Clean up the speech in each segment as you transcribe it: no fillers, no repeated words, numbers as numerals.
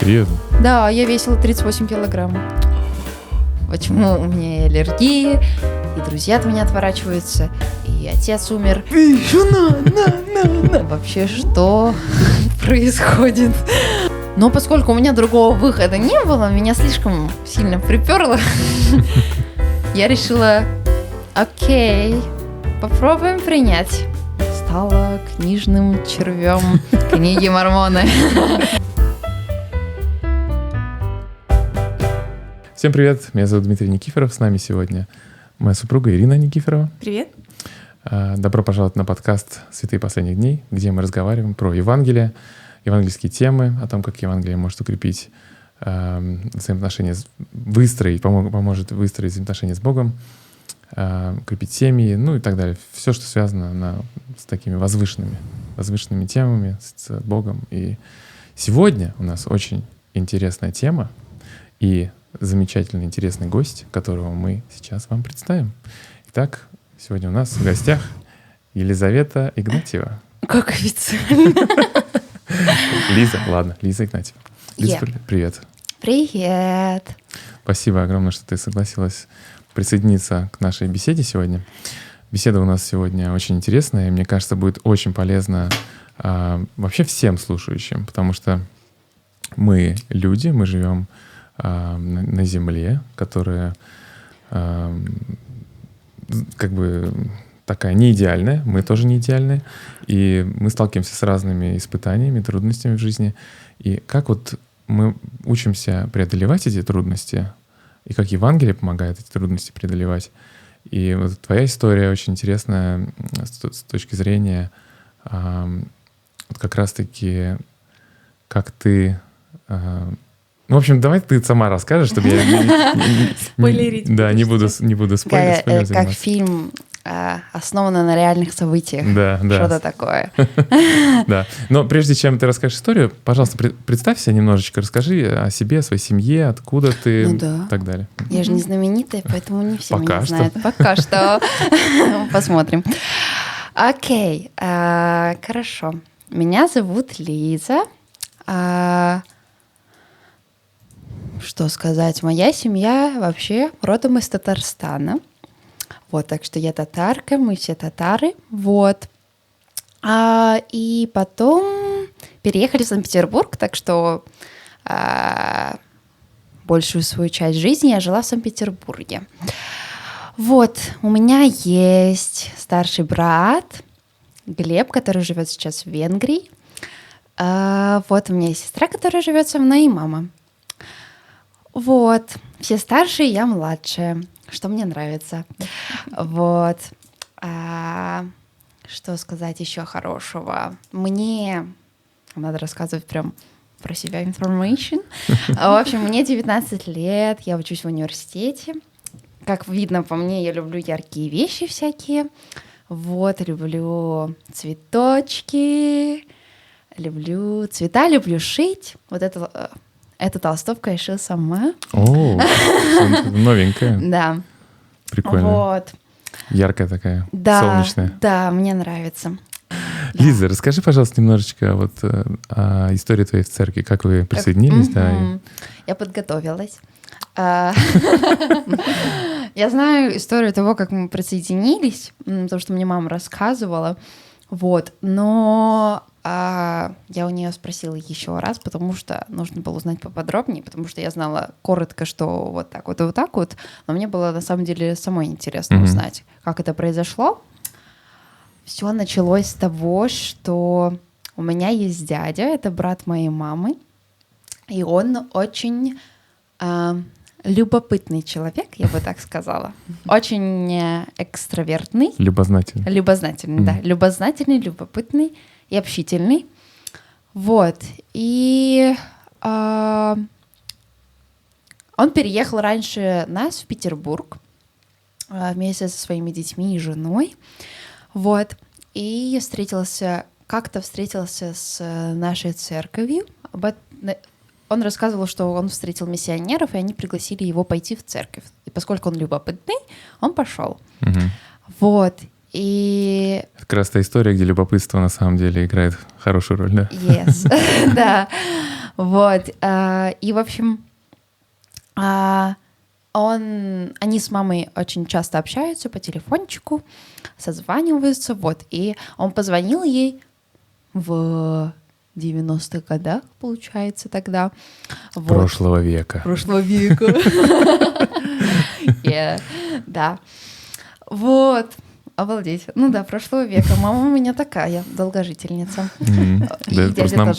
Серьезно? Да, я весила 38 килограмм. Почему у меня и аллергии, и друзья от меня отворачиваются, и отец умер. Эй, жена, на. Вообще, что происходит? Но поскольку у меня другого выхода не было, меня слишком сильно приперло, я решила, окей, попробуем принять. Стала книжным червем книги Мормона. Всем привет, меня зовут Дмитрий Никифоров, с нами сегодня моя супруга Ирина Никифорова. Привет. Добро пожаловать на подкаст «Святые последних дней», где мы разговариваем про Евангелие, евангельские темы, о том, как Евангелие может укрепить взаимоотношения, поможет выстроить взаимоотношения с Богом, укрепить семьи, ну и так далее. Все, что связано с такими возвышенными темами, с Богом. И сегодня у нас очень интересная тема и замечательный, интересный гость, которого мы сейчас вам представим. Итак, сегодня у нас в гостях Елизавета Игнатьева. Как официально. Лиза Игнатьева. Лиза, привет. Привет. Спасибо огромное, что ты согласилась присоединиться к нашей беседе сегодня. Беседа у нас сегодня очень интересная, и мне кажется, будет очень полезна вообще всем слушающим, потому что мы люди, мы живем на земле, которая как бы такая не идеальная, мы тоже не идеальные, и мы сталкиваемся с разными испытаниями, трудностями в жизни. И как вот мы учимся преодолевать эти трудности, и как Евангелие помогает эти трудности преодолевать. И вот твоя история очень интересная с точки зрения вот как раз-таки, как ты... Ну, в общем, давай ты сама расскажешь, чтобы я Спойлерить. не буду спойлерить. Как фильм, основанный на реальных событиях. Да. Что-то такое. Да. Но прежде чем ты расскажешь историю, пожалуйста, представься немножечко, расскажи о себе, о своей семье, откуда ты и так далее. Я же не знаменитая, поэтому не все Пока меня что. знают. Пока что. Посмотрим. Окей. Хорошо. Меня зовут Лиза. Что сказать? Моя семья вообще родом из Татарстана. Вот, так что я татарка, мы все татары. Вот. И потом переехали в Санкт-Петербург, так что большую свою часть жизни я жила в Санкт-Петербурге. Вот, у меня есть старший брат Глеб, который живет сейчас в Венгрии. Вот у меня есть сестра, которая живет со мной, и мама. Вот, все старшие, я младшая, что мне нравится. Вот. Что сказать еще хорошего? Мне надо рассказывать прям про себя information. В общем, мне 19 лет, я учусь в университете. Как видно по мне, я люблю яркие вещи всякие. Вот, люблю цветочки, люблю цвета, люблю шить. Вот это... Эту толстовку я шила сама. О, новенькая. Да. Прикольно. Вот. Яркая такая, да, солнечная. Да, мне нравится. Лиза, расскажи, пожалуйста, немножечко вот о истории твоей в церкви. Как вы присоединились? Я подготовилась. Я знаю историю того, как мы присоединились, потому что мне мама рассказывала. Вот. Но я у нее спросила еще раз, потому что нужно было узнать поподробнее, потому что я знала коротко, что вот так вот и вот так вот, но мне было на самом деле самой интересно узнать, как это произошло. Все началось с того, что у меня есть дядя, это брат моей мамы, и он очень любопытный человек, я бы так сказала, очень экстравертный. Любознательный, да, любознательный, любопытный и общительный. Вот. И он переехал раньше нас в Петербург вместе со своими детьми и женой. Вот. И как-то встретился с нашей церковью. Он рассказывал, что он встретил миссионеров, и они пригласили его пойти в церковь. И поскольку он любопытный, он пошел. Вот. И... Это как раз та история, где любопытство на самом деле играет хорошую роль, да? Yes, да. Вот. И, в общем, они с мамой очень часто общаются по телефончику, созваниваются, вот. И он позвонил ей в 90-х годах, получается, тогда. Вот. Прошлого века. Прошлого века. Да. Вот. Обалдеть. Ну да, прошлого века. Мама у меня такая, долгожительница.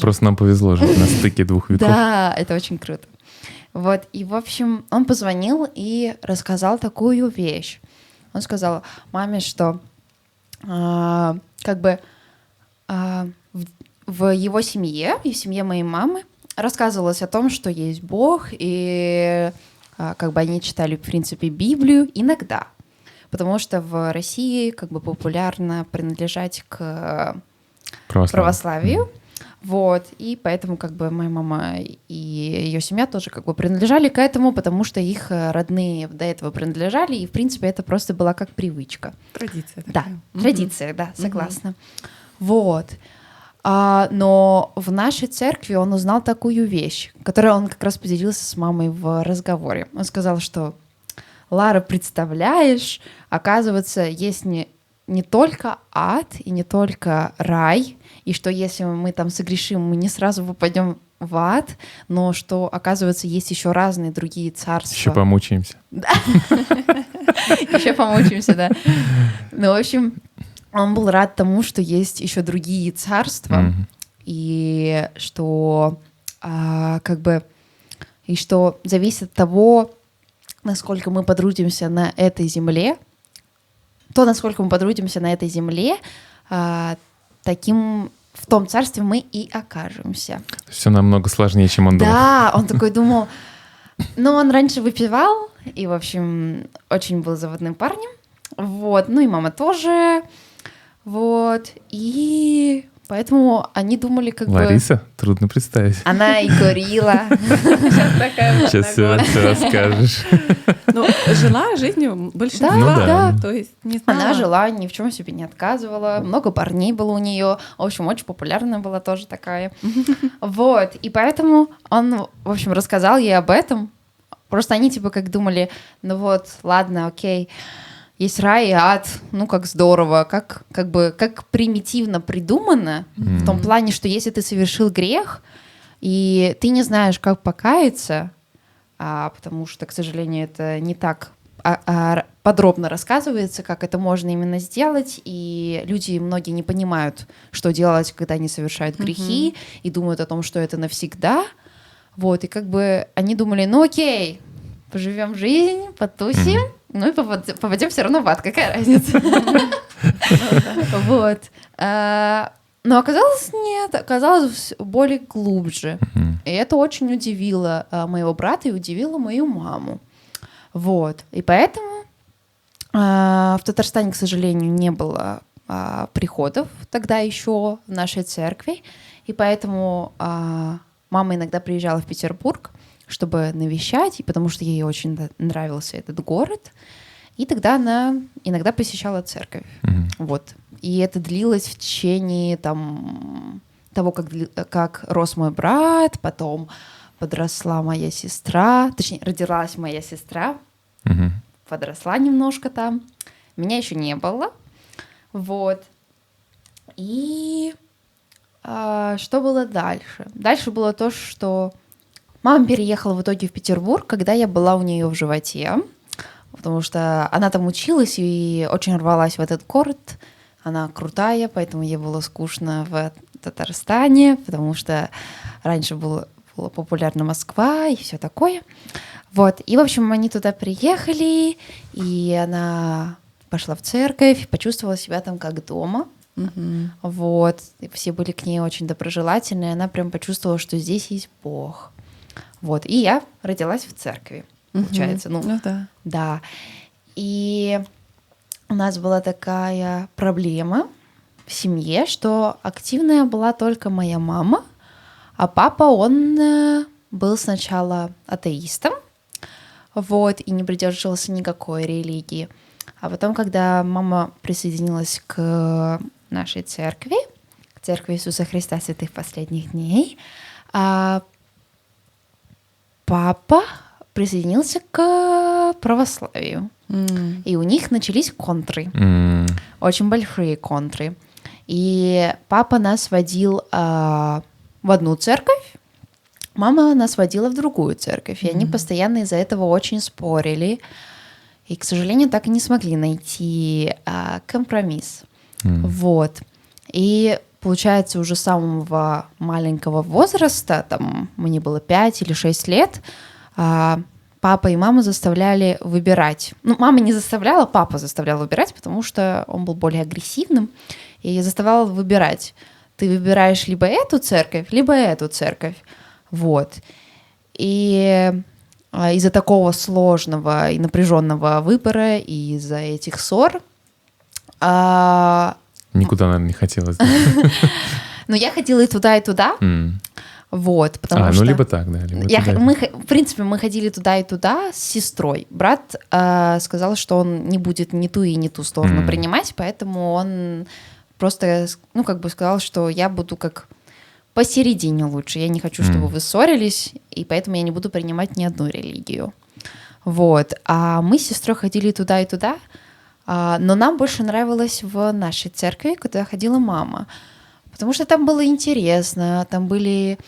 Просто нам повезло жить на стыке двух веков. Да, это очень круто. Вот, и, в общем, он позвонил и рассказал такую вещь. Он сказал маме, что в его семье и в семье моей мамы рассказывалось о том, что есть Бог, и они читали, в принципе, Библию иногда. Потому что в России популярно принадлежать к православию. Вот, и поэтому моя мама и ее семья тоже принадлежали к этому, потому что их родные до этого принадлежали, и, в принципе, это просто была как привычка. Традиция такая. Да, традиция, да, согласна. Вот. Но в нашей церкви он узнал такую вещь, которую он как раз поделился с мамой в разговоре. Он сказал, что Лара, представляешь, оказывается, есть не только ад и не только рай, и что если мы там согрешим, мы не сразу попадем в ад, но что, оказывается, есть еще разные другие царства. Еще помучаемся. Еще помучаемся, да. Ну, в общем, он был рад тому, что есть еще другие царства, и что и что зависит от того, насколько мы потрудимся на этой земле, насколько мы потрудимся на этой земле, таким в том царстве мы и окажемся. Все намного сложнее, чем он думал. Да, он такой думал. Но он раньше выпивал, и, в общем, очень был заводным парнем. Вот, ну и мама тоже. Вот, и поэтому они думали, Лариса? Трудно представить. Она и курила. Сейчас все расскажешь. Ну, жила жизнью большинства. Да. То есть не знала. Она жила, ни в чем себе не отказывала. Много парней было у нее. В общем, очень популярная была тоже такая. Вот. И поэтому он, в общем, рассказал ей об этом. Просто они думали, ну вот, ладно, окей, есть рай и ад, ну как здорово, как примитивно придумано, в том плане, что если ты совершил грех, и ты не знаешь, как покаяться, потому что, к сожалению, это не так подробно рассказывается, как это можно именно сделать, и люди многие не понимают, что делать, когда они совершают грехи, и думают о том, что это навсегда. Вот, и они думали, ну окей, поживем жизнь, потусим, ну и попадем все равно в ад, какая разница? Вот. Но оказалось нет, оказалось более глубже. И это очень удивило моего брата и удивило мою маму. Вот. И поэтому в Татарстане, к сожалению, не было приходов тогда еще в нашей церкви. И поэтому мама иногда приезжала в Петербург, чтобы навещать, потому что ей очень нравился этот город. И тогда она иногда посещала церковь. Вот. И это длилось в течение того, как рос мой брат, потом подросла моя сестра, точнее, родилась моя сестра, подросла немножко там. Меня еще не было. Вот. И что было дальше? Дальше было то, что мама переехала в итоге в Петербург, когда я была у нее в животе, потому что она там училась и очень рвалась в этот город. Она крутая, поэтому ей было скучно в Татарстане, потому что раньше была популярна Москва и все такое. Вот. И, в общем, они туда приехали, и она пошла в церковь, почувствовала себя там как дома. Вот. И все были к ней очень доброжелательны, и она прям почувствовала, что здесь есть Бог. Вот. И я родилась в церкви, получается. Ну да. Да. И у нас была такая проблема в семье, что активная была только моя мама, а папа, он был сначала атеистом, вот, и не придерживался никакой религии. А потом, когда мама присоединилась к нашей церкви, к церкви Иисуса Христа Святых Последних Дней, папа присоединился к православию. И у них начались контры. Очень большие контры. И папа нас водил в одну церковь, мама нас водила в другую церковь. И они постоянно из-за этого очень спорили. И, к сожалению, так и не смогли найти компромисс. Вот. И получается, уже с самого маленького возраста, там мне было 5 или 6 лет, папа и мама заставляли выбирать. Ну, мама не заставляла, папа заставлял выбирать, потому что он был более агрессивным, и заставлял выбирать. Ты выбираешь либо эту церковь, либо эту церковь. Вот. И из-за такого сложного и напряженного выбора, и из-за этих ссор... Никуда, наверное, не хотелось. Ну, я ходила и туда, и туда. Вот, потому что... ну, либо так, да. В принципе, мы ходили туда и туда с сестрой. Брат сказал, что он не будет ни ту и ни ту сторону принимать, поэтому он просто, ну, как бы сказал, что я буду как посередине лучше. Я не хочу, чтобы вы ссорились, и поэтому я не буду принимать ни одну религию. Вот. А мы с сестрой ходили туда и туда, но нам больше нравилось в нашей церкви, куда ходила мама. Потому что там было интересно, там были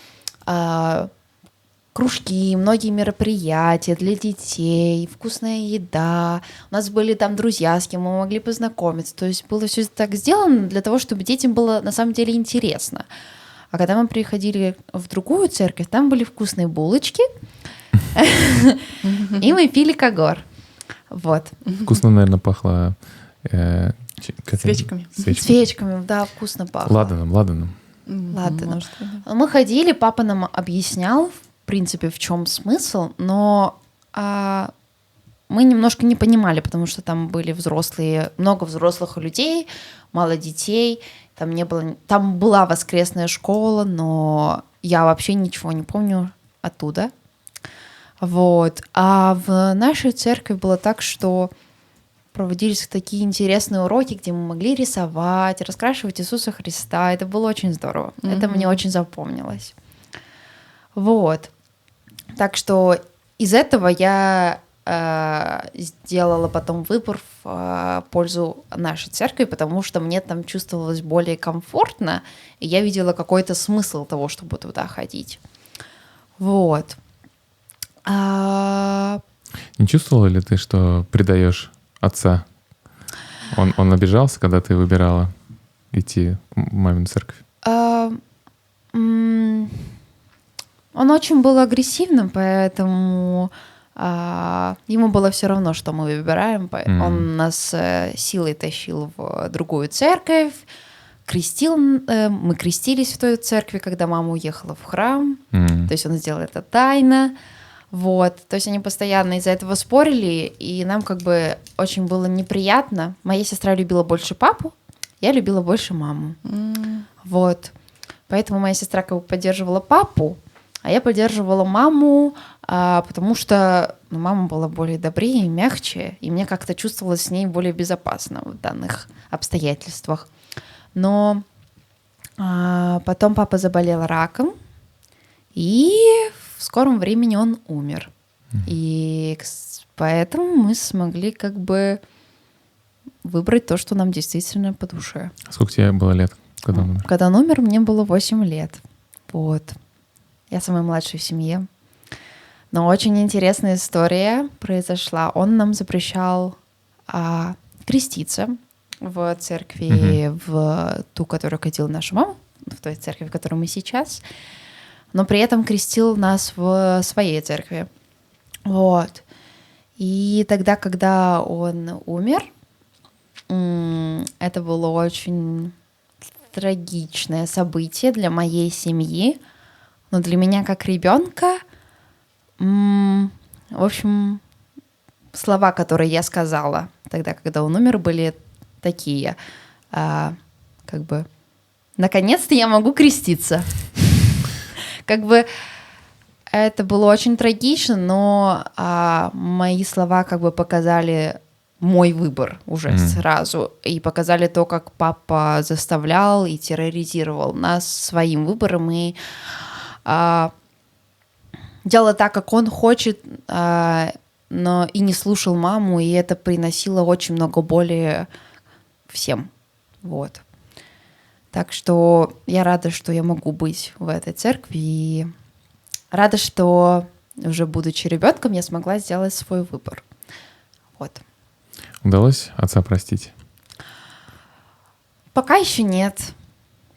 кружки, многие мероприятия для детей, вкусная еда. У нас были там друзья, с кем мы могли познакомиться. То есть было все так сделано для того, чтобы детям было на самом деле интересно. А когда мы приходили в другую церковь, там были вкусные булочки, и мы пили когор. Вот. Вкусно, наверное, пахло... Свечками. Свечками, да, вкусно пахло. Ладаном. Мы ходили, папа нам объяснял, в принципе, в чем смысл, но мы немножко не понимали, потому что там были взрослые, много взрослых людей, мало детей, там была воскресная школа, но я вообще ничего не помню оттуда. Вот. А в нашей церкви было так, что проводились такие интересные уроки, где мы могли рисовать, раскрашивать Иисуса Христа. Это было очень здорово. Это мне очень запомнилось. Вот. Так что из этого я сделала потом выбор в пользу нашей церкви, потому что мне там чувствовалось более комфортно, и я видела какой-то смысл того, чтобы туда ходить. Вот. Не чувствовала ли ты, что предаешь отца? Он обижался, когда ты выбирала идти в мамину церковь? Он очень был агрессивным, поэтому ему было все равно, что мы выбираем. Он нас силой тащил в другую церковь, крестил. Мы крестились в той церкви, когда мама уехала в храм. То есть он сделал это тайно. Вот, то есть они постоянно из-за этого спорили, и нам как бы очень было неприятно. Моя сестра любила больше папу, я любила больше маму. Вот, поэтому моя сестра как бы поддерживала папу, а я поддерживала маму, потому что мама была более добрее, мягче, и мне как-то чувствовалось с ней более безопасно в данных обстоятельствах. Но потом папа заболел раком, и в скором времени он умер. И поэтому мы смогли как бы выбрать то, что нам действительно по душе. Сколько тебе было лет, когда он умер? Когда он умер, мне было 8 лет. Вот. Я самая младшая в семье. Но очень интересная история произошла. Он нам запрещал креститься в церкви, в ту, которую ходила наша мама, в той церкви, в которой мы сейчас, но при этом крестил нас в своей церкви. Вот. И тогда, когда он умер, это было очень трагичное событие для моей семьи, но для меня как ребенка, в общем, слова, которые я сказала тогда, когда он умер, были такие, как бы, наконец-то я могу креститься. Как бы это было очень трагично, но мои слова как бы показали мой выбор уже сразу и показали то, как папа заставлял и терроризировал нас своим выбором. И делал так, как он хочет, но и не слушал маму, и это приносило очень много боли всем. Вот. Так что я рада, что я могу быть в этой церкви, и рада, что уже будучи ребенком, я смогла сделать свой выбор. Вот. Удалось отца простить? Пока еще нет.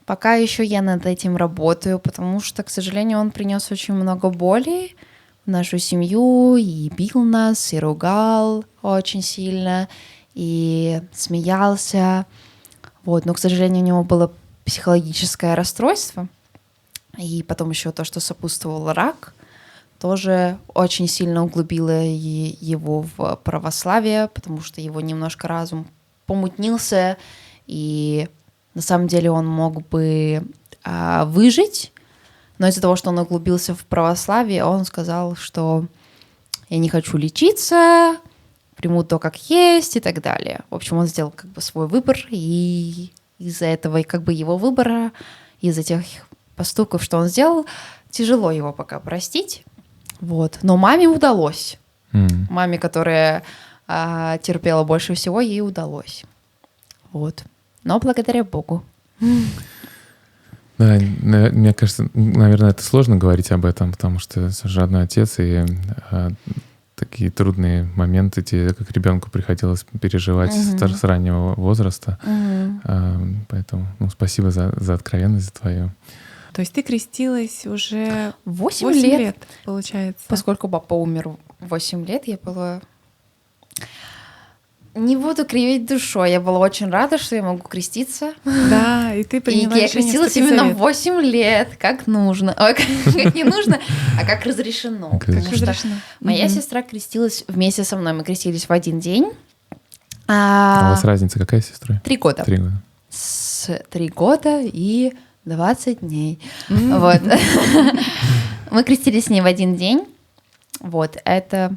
Пока еще я над этим работаю, потому что, к сожалению, он принес очень много боли в нашу семью, и бил нас, и ругал очень сильно, и смеялся. Вот. Но, к сожалению, у него было психологическое расстройство, и потом еще то, что сопутствовал рак, тоже очень сильно углубило его в православие, потому что его немножко разум помутнился, и на самом деле он мог бы выжить, но из-за того, что он углубился в православие, он сказал, что я не хочу лечиться, приму то, как есть, и так далее. В общем, он сделал как бы свой выбор, и из-за этого как бы его выбора, из-за тех поступков, что он сделал, тяжело его пока простить. Вот. Но маме удалось. Маме, которая терпела больше всего, ей удалось. Вот. Но благодаря Богу. Да, мне кажется, наверное, это сложно говорить об этом, потому что это же родной отец, и такие трудные моменты тебе, как ребенку, приходилось переживать с раннего возраста. Поэтому спасибо за откровенность твою. То есть ты крестилась уже 8 лет, получается. Поскольку папа умер в 8 лет, я была... Не буду кривить душой. Я была очень рада, что я могу креститься. Да, и ты приняла и я решение крестилась вступить в именно завет. в 8 лет, как нужно. Ой, как не нужно, а как разрешено. Потому что Разрешено. моя сестра крестилась вместе со мной. Мы крестились в один день. А у вас разница какая с сестрой? 3 года. 3 года. С 3 года и 20 дней. Вот. Мы крестились с ней в один день. Вот, это...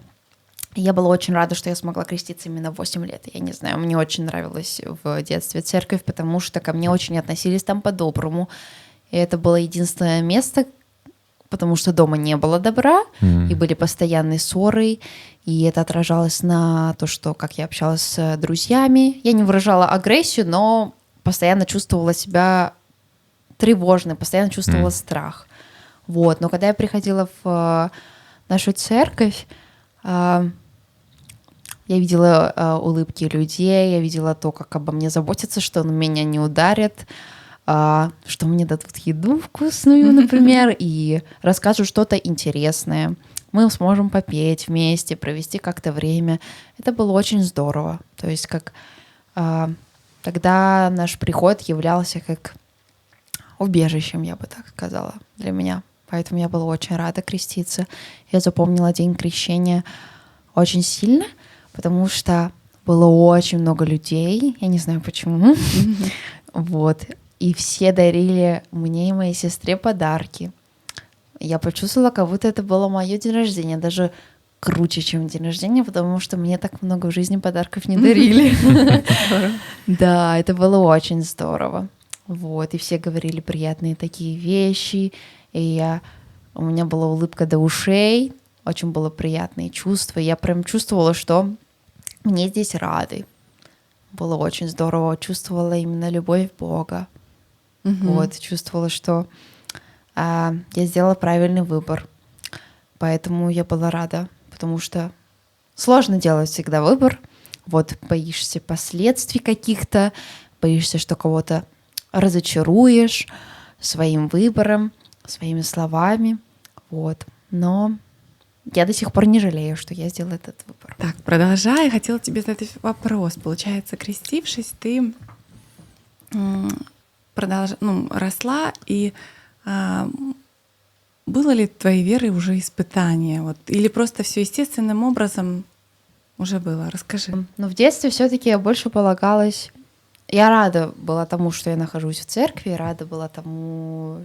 Я была очень рада, что я смогла креститься именно в 8 лет. Я не знаю, мне очень нравилась в детстве церковь, потому что ко мне очень относились там по-доброму. И это было единственное место, потому что дома не было добра, и были постоянные ссоры, и это отражалось на то, что как я общалась с друзьями. Я не выражала агрессию, но постоянно чувствовала себя тревожной, постоянно чувствовала страх. Вот. Но когда я приходила в нашу церковь, я видела улыбки людей, я видела то, как обо мне заботятся, что меня не ударят, что мне дадут еду вкусную, например, и расскажут что-то интересное. Мы сможем попеть вместе, провести как-то время. Это было очень здорово. То есть как тогда наш приход являлся как убежищем, я бы так сказала, для меня. Поэтому я была очень рада креститься. Я запомнила день крещения очень сильно, потому что было очень много людей, я не знаю почему, вот, и все дарили мне и моей сестре подарки. Я почувствовала, как будто это было мое день рождения, даже круче, чем день рождения, потому что мне так много в жизни подарков не дарили. Да, это было очень здорово. Вот, и все говорили приятные такие вещи, и у меня была улыбка до ушей, очень было приятные чувства. Я прям чувствовала, что мне здесь рады. Было очень здорово. Чувствовала именно любовь Бога. Вот, чувствовала, что я сделала правильный выбор. Поэтому я была рада, потому что сложно делать всегда выбор. Вот, боишься последствий каких-то, боишься, что кого-то разочаруешь своим выбором, своими словами. Вот. Но я до сих пор не жалею, что я сделала этот выбор. Так, продолжая, хотела тебе задать вопрос. Получается, крестившись, ты росла, и было ли твоей верой уже испытание? Вот, или просто все естественным образом уже было? Расскажи. Но в детстве все-таки я больше полагалась. Я рада была тому, что я нахожусь в церкви, рада была тому,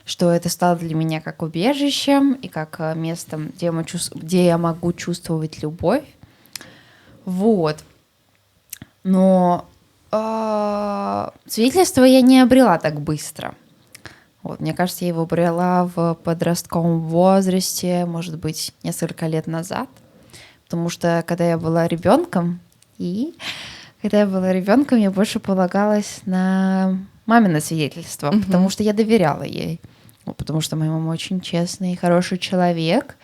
что это стало для меня как убежищем и как местом, где я могу чувствовать любовь. Вот. Но свидетельство я не обрела так быстро. Вот, мне кажется, я его брала в подростковом возрасте, может быть, несколько лет назад. Потому что когда я была ребенком, я больше полагалась на мамино свидетельство, потому что я доверяла ей. Потому что моя мама очень честный и хороший человек,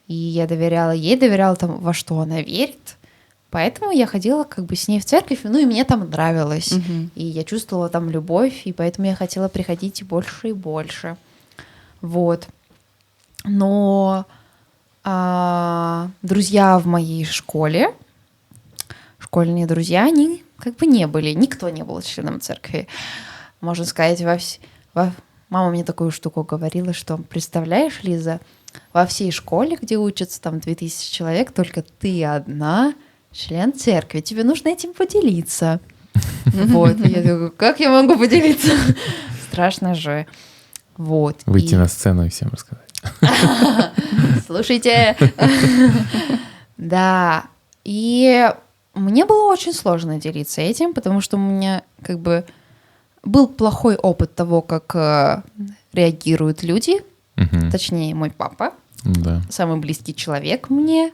и я доверяла ей, доверяла тому, во что она верит. Поэтому я ходила как бы с ней в церковь, ну и мне там нравилось. И я чувствовала там любовь, и поэтому я хотела приходить больше и больше. Вот. Но друзья в моей школе, школьные друзья, они как бы не были, никто не был членом церкви. Можно сказать, мама мне такую штуку говорила, что, представляешь, Лиза, во всей школе, где учатся там 2000 человек, только ты одна член церкви, тебе нужно этим поделиться. Вот, я думаю, как я могу поделиться? Страшно же. Вот. Выйти на сцену и всем рассказать. Слушайте. Да. И мне было очень сложно делиться этим, потому что у меня как бы был плохой опыт того, как реагируют люди, точнее, мой папа, самый близкий человек мне,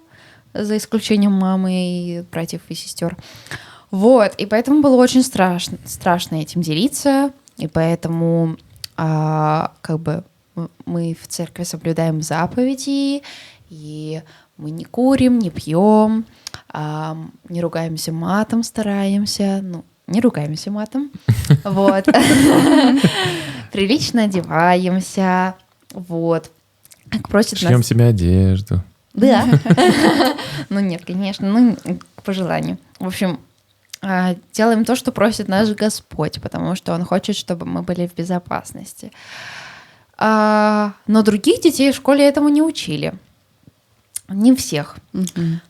за исключением мамы и братьев и сестер. Вот, и поэтому было очень страшно этим делиться, и поэтому как бы мы в церкви соблюдаем заповеди, и мы не курим, не пьем, не ругаемся матом, стараемся, не ругаемся матом, вот, прилично одеваемся, вот, как просит нас... Шьем себе одежду. Да. Ну нет, конечно, по желанию. В общем, делаем то, что просит наш Господь, потому что Он хочет, чтобы мы были в безопасности. Но других детей в школе этому не учили. Не всех.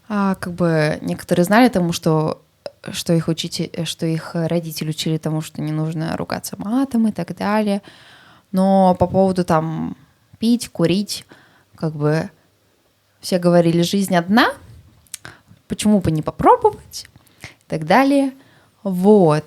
Как бы некоторые знали тому, что их родители учили тому, что не нужно ругаться матом и так далее. Но по поводу там пить, курить, как бы все говорили, жизнь одна, почему бы не попробовать и так далее. Вот.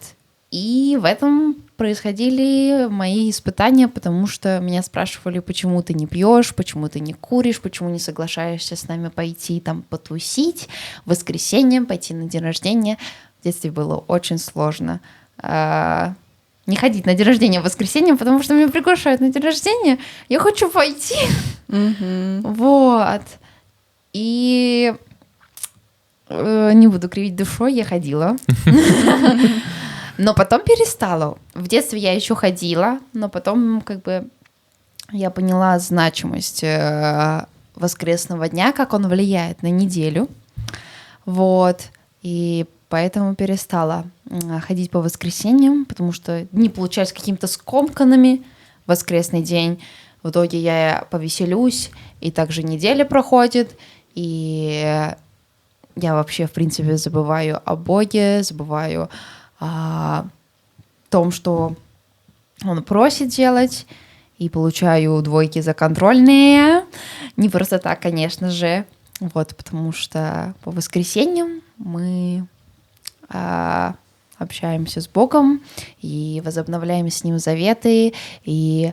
И в этом происходили мои испытания, потому что меня спрашивали, почему ты не пьешь, почему ты не куришь, почему не соглашаешься с нами пойти там потусить, в воскресенье пойти на день рождения. В детстве было очень сложно не ходить на день рождения в воскресенье, потому что меня приглашают на день рождения, я хочу пойти. Вот. И не буду кривить душой, я ходила. Но потом перестала. В детстве я еще ходила, но потом как бы я поняла значимость воскресного дня, как он влияет на неделю. Вот. И поэтому перестала ходить по воскресеньям, потому что дни получались какими-то скомканными в воскресный день. В итоге я повеселюсь, и также неделя проходит, и я вообще, в принципе, забываю о Боге, забываю о том, что Он просит делать, и получаю двойки за контрольные. Не просто так, конечно же. Вот, потому что по воскресеньям мы общаемся с Богом и возобновляем с Ним заветы, и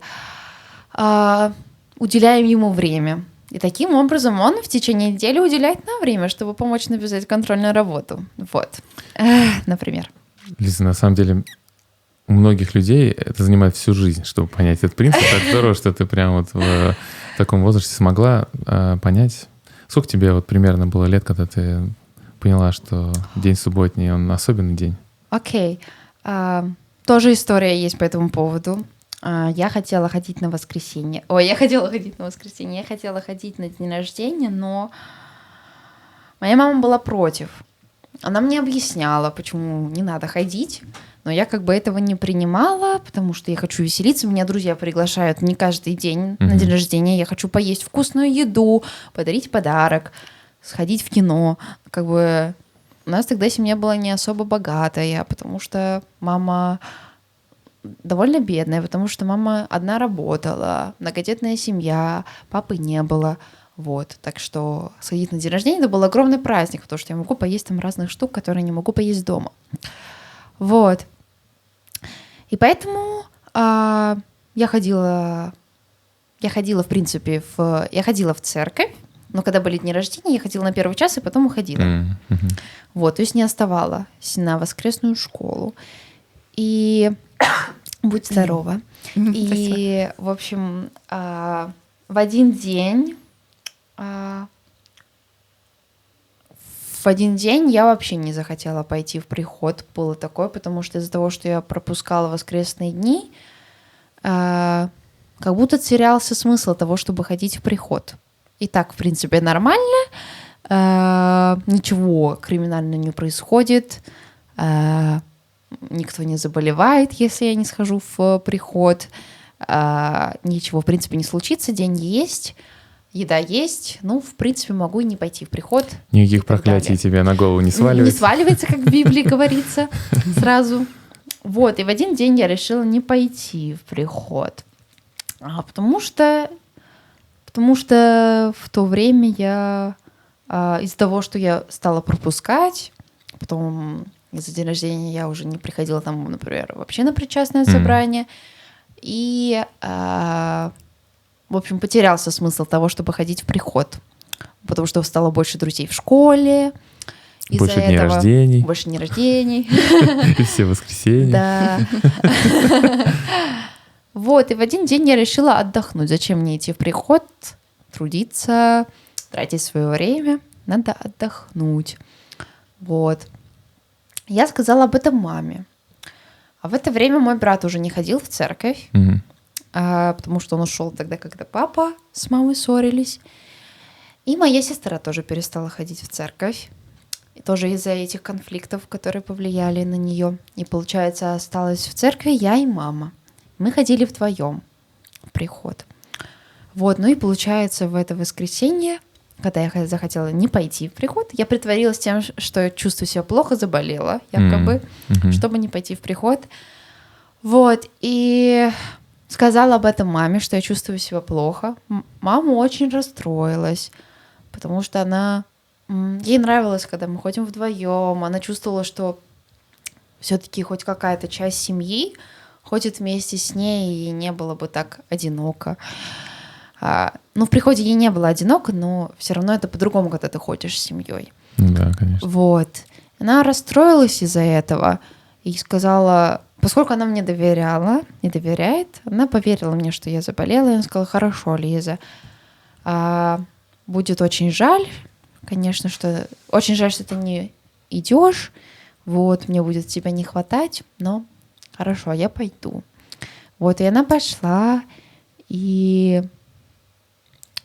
уделяем Ему время. И таким образом Он в течение недели уделяет нам время, чтобы помочь написать контрольную работу. Вот, например. Лиза, на самом деле, у многих людей это занимает всю жизнь, чтобы понять этот принцип. Так здорово, что ты прям вот в таком возрасте смогла понять. Сколько тебе вот примерно было лет, когда ты поняла, что день субботний, он особенный день? Окей. Тоже история есть по этому поводу. Я хотела ходить на воскресенье. Я хотела ходить на день рождения, но моя мама была против. Она мне объясняла, почему не надо ходить, но я как бы этого не принимала, потому что я хочу веселиться. Меня друзья приглашают не каждый день на день рождения. Я хочу поесть вкусную еду, подарить подарок, сходить в кино. Как бы у нас тогда семья была не особо богатая, потому что мама довольно бедная, потому что мама одна работала, многодетная семья, папы не было. Вот, так что сходить на день рождения — это был огромный праздник, потому что я могу поесть там разных штук, которые не могу поесть дома. Вот. И поэтому я ходила, в принципе, я ходила в церковь, но когда были дни рождения, я ходила на первый час и потом уходила. Вот, то есть не оставалась на воскресную школу. И будь здорова. И, в общем, в один день я вообще не захотела пойти в приход. Было такое, потому что из-за того, что я пропускала воскресные дни, как будто терялся смысл того, чтобы ходить в приход. И так, в принципе, нормально. Ничего криминального не происходит. Никто не заболевает, если я не схожу в приход. Ничего, в принципе, не случится. Деньги есть, еда есть. Ну, в принципе, могу и не пойти в приход. Никаких проклятий тебе на голову не сваливается? Не сваливается, как в Библии говорится, сразу. Вот, и в один день я решила не пойти в приход. Потому что в то время я из-за того, что я стала пропускать, потом из-за дня рождения я уже не приходила там, например, вообще на причастное собрание, и, в общем, потерялся смысл того, чтобы ходить в приход, потому что стало больше друзей в школе. Больше дней рождений. Больше дней рождений. И все воскресенья. Да. Вот, и в один день я решила отдохнуть. Зачем мне идти в приход, трудиться, тратить свое время? Надо отдохнуть. Вот. Я сказала об этом маме. А в это время мой брат уже не ходил в церковь, потому что он ушел тогда, когда папа с мамой ссорились. И моя сестра тоже перестала ходить в церковь. И тоже из-за этих конфликтов, которые повлияли на нее. И, получается, осталась в церкви я и мама. Мы ходили вдвоем в приход. Вот, ну и получается, в это воскресенье, когда я захотела не пойти в приход, я притворилась тем, что я чувствую себя плохо, заболела, якобы, чтобы не пойти в приход. Вот, и сказала об этом маме, что я чувствую себя плохо. Мама очень расстроилась, потому что ей нравилось, когда мы ходим вдвоем. Она чувствовала, что все-таки хоть какая-то часть семьи ходит вместе с ней, и не было бы так одиноко. Ну, в приходе ей не было одиноко, но все равно это по-другому, когда ты ходишь с семьей. Да, конечно. Вот. Она расстроилась из-за этого и сказала, поскольку она мне доверяет, она поверила мне, что я заболела, и она сказала: хорошо, Лиза, будет очень жаль, конечно, очень жаль, что ты не идешь, вот, мне будет тебя не хватать, но хорошо, я пойду. Вот, и она пошла, и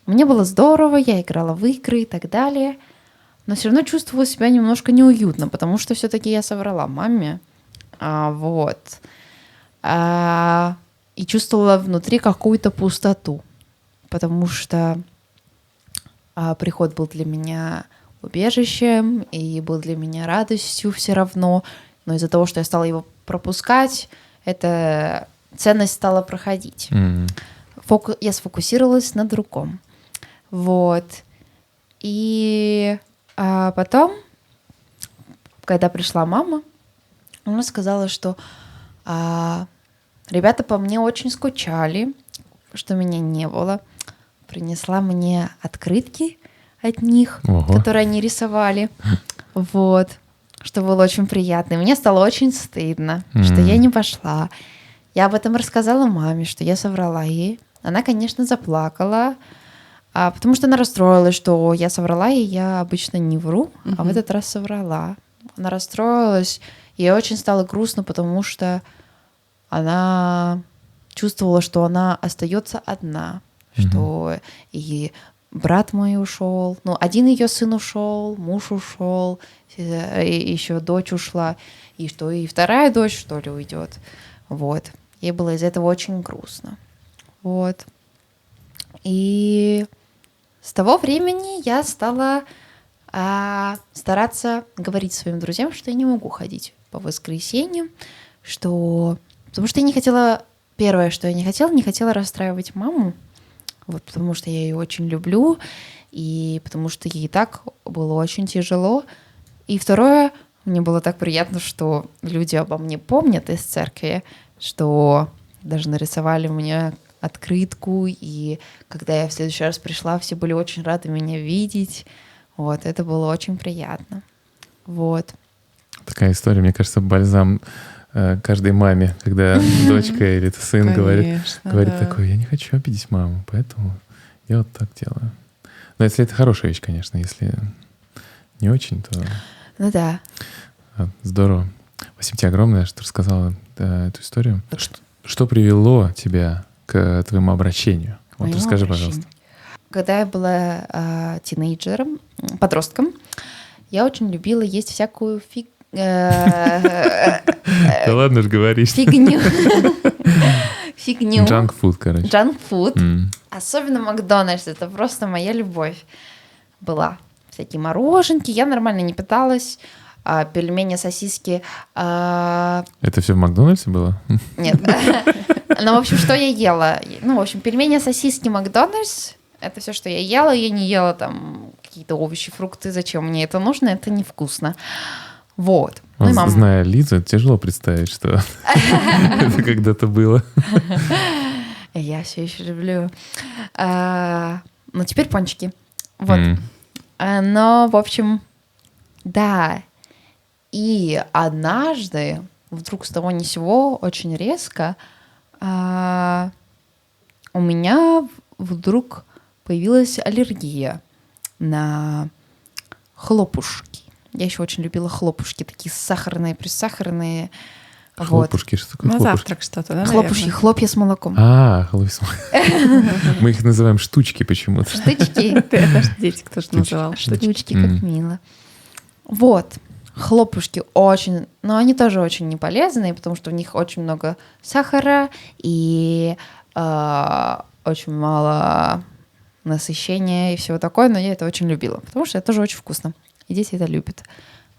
мне было здорово, я играла в игры и так далее, но все равно чувствовала себя немножко неуютно, потому что все-таки я соврала маме, вот, и чувствовала внутри какую-то пустоту, потому что приход был для меня убежищем и был для меня радостью все равно, но из-за того, что я стала его пропускать, эта ценность стала проходить. Я сфокусировалась на другом. Вот. И потом, когда пришла мама, она сказала, что ребята по мне очень скучали, что меня не было. Принесла мне открытки от них, которые они рисовали. Вот. Что было очень приятно. И мне стало очень стыдно, что я не пошла. Я об этом рассказала маме, что я соврала ей. Она, конечно, заплакала, потому что она расстроилась, что я соврала, и я обычно не вру, а в этот раз соврала. Она расстроилась, и ей очень стало грустно, потому что она чувствовала, что она остается одна, что и брат мой ушел, ну, один ее сын ушел, муж ушел, и еще дочь ушла, и что и вторая дочь, что ли, уйдет. Вот. Ей было из этого очень грустно. Вот. И с того времени я стала стараться говорить своим друзьям, что я не могу ходить по воскресеньям, потому что я не хотела, первое, что я не хотела расстраивать маму, вот, потому что я ее очень люблю, и потому что ей и так было очень тяжело. И второе, мне было так приятно, что люди обо мне помнят из церкви, что даже нарисовали мне открытку, и когда я в следующий раз пришла, все были очень рады меня видеть. Вот, это было очень приятно. Вот. Такая история, мне кажется, бальзам каждой маме, когда дочка или сын говорит такое: я не хочу обидеть маму, поэтому я вот так делаю. Но если это хорошая вещь, конечно, если не очень, то... Ну да. Здорово. Спасибо тебе огромное, что рассказала эту историю. Что привело тебя к твоему обращению? Вот расскажи, пожалуйста. Когда я была тинейджером, подростком, я очень любила есть всякую Да ладно ж говоришь. фигню. Джанк-фуд, короче. Джанк-фуд. Особенно Макдональдс. Это просто моя любовь была. Всякие мороженки. Я нормально не питалась. Пельмени, сосиски. Это все в Макдональдсе было? Нет. Ну, в общем, что я ела? Ну, в общем, пельмени, сосиски, Макдональдс. Это все, что я ела. Я не ела там какие-то овощи, фрукты. Зачем мне это нужно? Это невкусно. Вот. Ну, зная Лизу, тяжело представить, что это когда-то было. Я все еще люблю. Ну, теперь пончики. Вот. Но, в общем, да. И однажды, вдруг с того ни с сего, очень резко, у меня вдруг появилась аллергия на хлопушки. Я еще очень любила хлопушки, такие сахарные, присахарные. Хлопушки, что такое На хлопушки? завтрак что-то, да, Хлопушки, наверное? хлопья с молоком. Хлопья с молоком. Мы их называем штучки почему-то. Штучки. Это ж дети кто-то называл. Штучки, как мило. Вот. Хлопушки очень... Но они тоже очень неполезные, потому что в них очень много сахара и очень мало насыщения и всего такое, но я это очень любила, потому что это тоже очень вкусно. И дети это любят.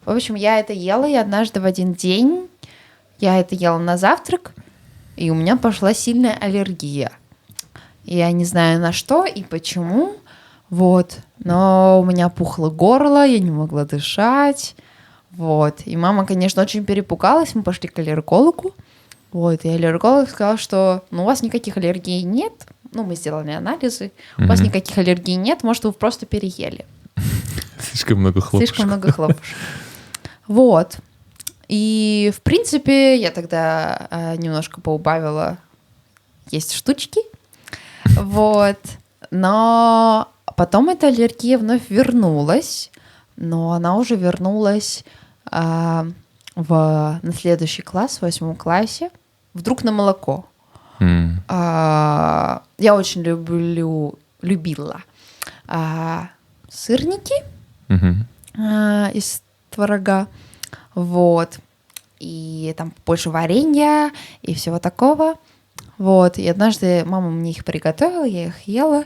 В общем, я это ела, и однажды в один день я это ела на завтрак, и у меня пошла сильная аллергия. Я не знаю на что и почему, вот. Но у меня пухло горло, я не могла дышать, вот. И мама, конечно, очень перепугалась, мы пошли к аллергологу, вот. И аллерголог сказал, что у вас никаких аллергий нет, мы сделали анализы, у вас никаких аллергий нет, может, вы просто переели. Слишком много хлопушек. Слишком много хлопушек. Вот. И, в принципе, я тогда немножко поубавила есть штучки. Вот. Но потом эта аллергия вновь вернулась, но она уже вернулась на следующий класс, в 8 классе, вдруг на молоко. Я очень любила сырники из творога, вот, и там больше варенья и всего такого, вот, и однажды мама мне их приготовила, я их ела,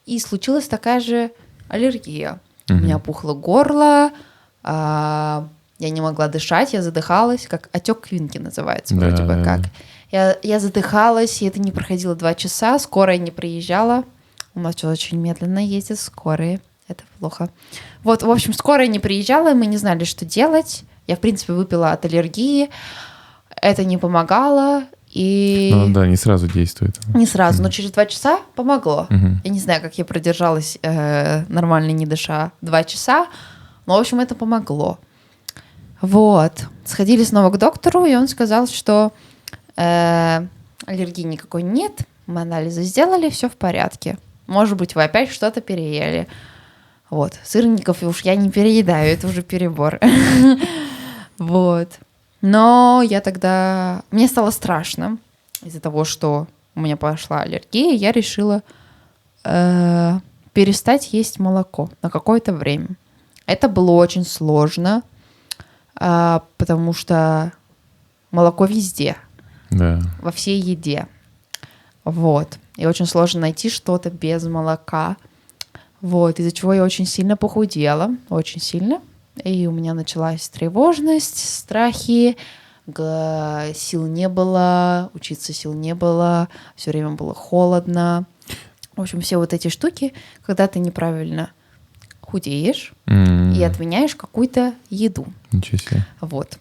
и случилась такая же аллергия. У меня пухло горло, я не могла дышать, я задыхалась, как отек Квинки называется, вроде бы как. Я задыхалась, и это не проходило 2 часа, скорая не приезжала, у нас очень медленно ездят скорые. Это плохо. Вот, в общем, скорая не приезжала, и мы не знали, что делать. Я, в принципе, выпила от аллергии. Это не помогало. И... Ну да, не сразу действует. Не сразу, но через 2 часа помогло. Я не знаю, как я продержалась нормально, не дыша, 2 часа. Но, в общем, это помогло. Вот. Сходили снова к доктору, и он сказал, что аллергии никакой нет. Мы анализы сделали, все в порядке. Может быть, вы опять что-то переели. Вот. Сырников уж я не переедаю, это уже перебор. Вот. Но я тогда... Мне стало страшно из-за того, что у меня пошла аллергия. Я решила перестать есть молоко на какое-то время. Это было очень сложно, потому что молоко везде. Да. Во всей еде. Вот. И очень сложно найти что-то без молока. Вот. Из-за чего я очень сильно похудела. Очень сильно. И у меня началась тревожность, страхи. Сил не было. Учиться сил не было. Все время было холодно. В общем, все вот эти штуки, когда ты неправильно худеешь и отменяешь какую-то еду. Ничего себе. Вот.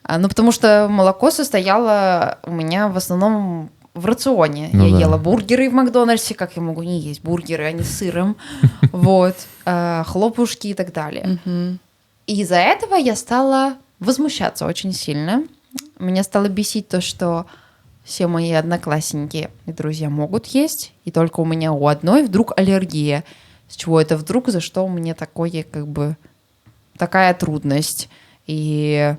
Ну, потому что молоко состояло у меня в основном в рационе. Ну Я да. ела бургеры в Макдональдсе, как я могу не есть бургеры, а не с сыром, вот, хлопушки и так далее. И из-за этого я стала возмущаться очень сильно. Меня стало бесить то, что все мои одноклассники и друзья могут есть, и только у меня у одной вдруг аллергия. С чего это вдруг, за что у меня такое, как бы, такая трудность. И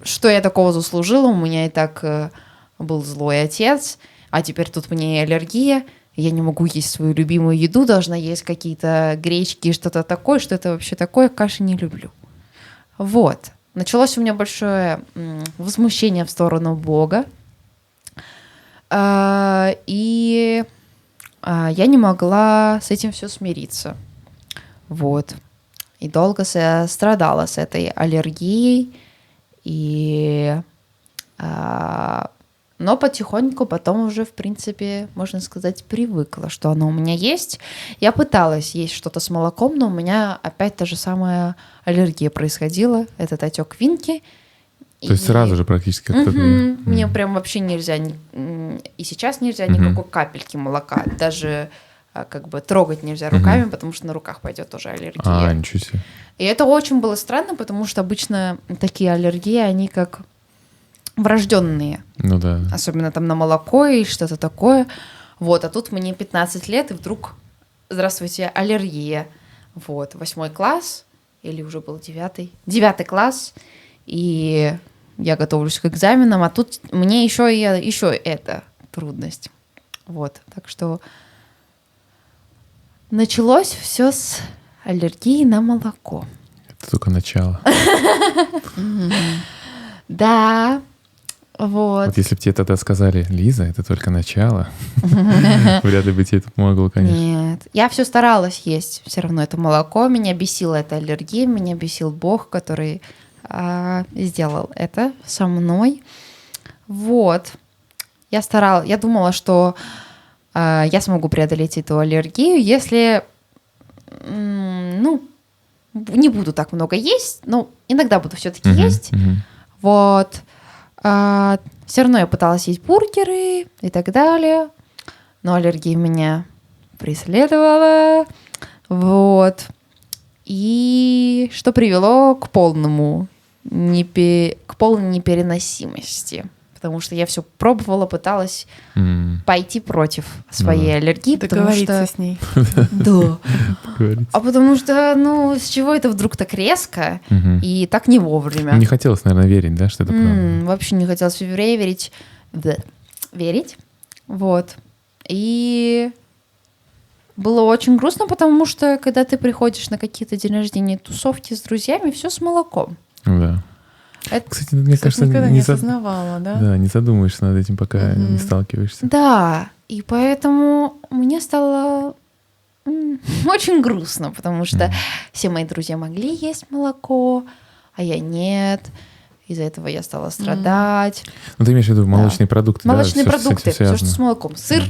что я такого заслужила? У меня и так был злой отец, а теперь тут мне и аллергия. Я не могу есть свою любимую еду, должна есть какие-то гречки и что-то такое. Что это вообще такое? Каши не люблю. Вот. Началось у меня большое возмущение в сторону Бога. И я не могла с этим все смириться. Вот. И долго страдала с этой аллергией. Но потихоньку потом уже, в принципе, можно сказать, привыкла, что оно у меня есть. Я пыталась есть что-то с молоком, но у меня опять та же самая аллергия происходила. Этот отек винки. То есть сразу же практически как-то... Мне прям вообще нельзя, и сейчас нельзя никакой капельки молока. Даже как бы трогать нельзя руками, потому что на руках пойдет тоже аллергия. Ничего себе. И это очень было странно, потому что обычно такие аллергии, они как врожденные. Ну да. Особенно там на молоко и что-то такое. Вот, а тут мне 15 лет, и вдруг, здравствуйте, аллергия. Вот, 8 класс, или уже был 9 класс, и я готовлюсь к экзаменам, а тут мне еще эта трудность. Вот, так что началось все с аллергии на молоко. Это только начало. Да, вот. Вот если бы тебе тогда сказали, Лиза, это только начало, вряд ли бы тебе это помогло, конечно. Нет, я все старалась есть все равно это молоко, меня бесила эта аллергия, меня бесил Бог, который сделал это со мной. Вот. Я думала, что я смогу преодолеть эту аллергию, если, не буду так много есть, но иногда буду все-таки есть. Вот. Все равно я пыталась есть бургеры и так далее, но аллергия меня преследовала. Вот. И что привело к полной непереносимости. Потому что я все пробовала, пыталась пойти против своей аллергии. Договориться с ней. Да. А потому что, с чего это вдруг так резко и так не вовремя? Не хотелось, наверное, верить, да, что это правда? Вообще не хотелось верить. Верить. Вот. И было очень грустно, потому что, когда ты приходишь на какие-то день рождения, тусовки с друзьями, все с молоком. Да. Кстати, мне кажется, никогда не осознавала, да? Да, не задумываешься над этим, пока не сталкиваешься. Да, и поэтому мне стало очень грустно, потому что все мои друзья могли есть молоко, а я нет. Из-за этого я стала страдать. Ну, ты имеешь в виду молочные продукты, молочные да? продукты, все, что с молоком. Сыр,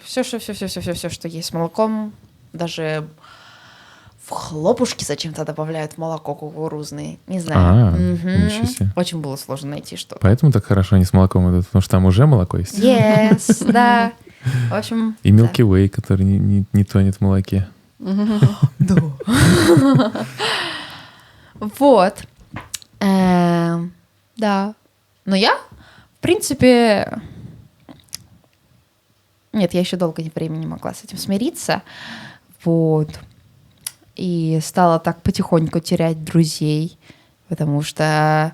все, что есть с молоком, даже в хлопушки зачем-то добавляют молоко кукурузное. Не знаю. Ничего себе. Очень было сложно найти что-то. Поэтому так хорошо они с молоком идут, потому что там уже молоко есть. Yes, да. В общем... И Milky Way, который не тонет в молоке. Да. Вот. Да. Но я, в принципе... Нет, я еще долго времени не могла с этим смириться. Вот. И стала так потихоньку терять друзей, потому что,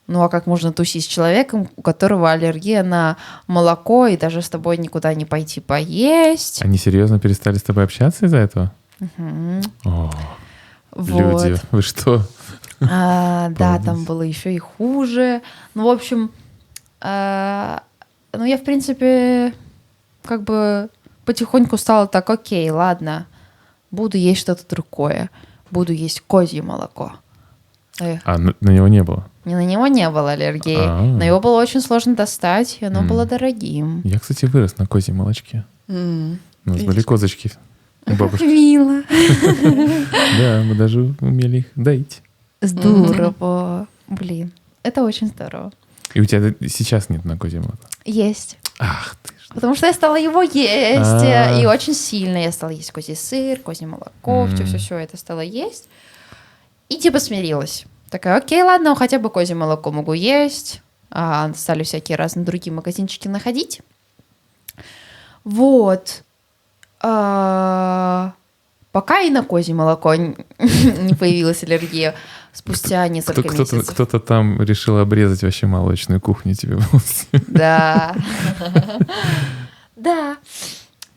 а как можно тусить с человеком, у которого аллергия на молоко, и даже с тобой никуда не пойти поесть? Они серьезно перестали с тобой общаться из-за этого? О, Вот. люди, вы что? Да, там было еще и хуже. В общем, я, в принципе, как бы потихоньку стала так, окей, ладно, буду есть что-то другое. Буду есть козье молоко. На него не было? На него не было аллергии. Но его было очень сложно достать, и оно было дорогим. Я, кстати, вырос на козьем молочке. У нас были козочки у бабушки. Мило. Да, мы даже умели их доить. Здорово. Блин, это очень здорово. И у тебя сейчас нет на козье молоко? Есть. Ах ты ж. Потому что я стала его есть, А. и очень сильно. Я стала есть козий сыр, козье молоко, все это стала есть. И типа смирилась. Такая, окей, ладно, хотя бы козье молоко могу есть. Стали всякие разные другие магазинчики находить. Вот. Пока и на козье молоко не появилась аллергия. Спустя несколько месяцев. Кто-то там решил обрезать вообще молочную кухню тебе. Да. Да.